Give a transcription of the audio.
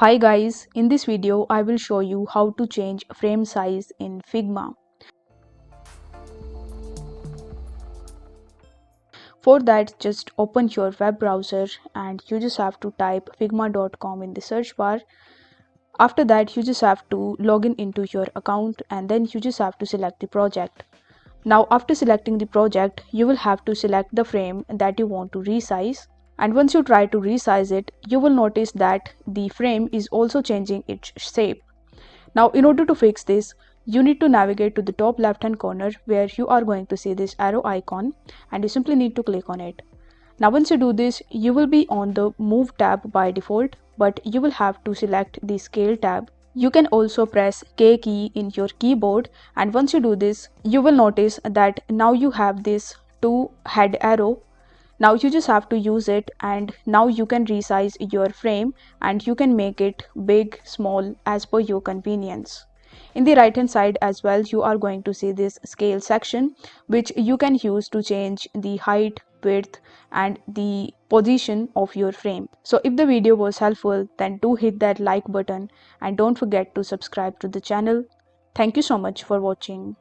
Hi guys, in this video I will show you how to change frame size in Figma. For that, just open your web browser and you just have to type figma.com in the search bar. After that, you just have to log in into your account and then you just have to select the project. Now after selecting the project, you will have to select the frame that you want to resize. And once you try to resize it, you will notice that the frame is also changing its shape. Now, in order to fix this, you need to navigate to the top left hand corner where you are going to see this arrow icon and you simply need to click on it. Now, once you do this, you will be on the Move tab by default, but you will have to select the Scale tab. You can also press K key in your keyboard, and once you do this, you will notice that now you have this two head arrow. Now you just have to use it, and now you can resize your frame and you can make it big, small as per your convenience. In the right hand side as well, you are going to see this scale section which you can use to change the height, width and the position of your frame. So if the video was helpful, then do hit that like button and don't forget to subscribe to the channel. Thank you so much for watching.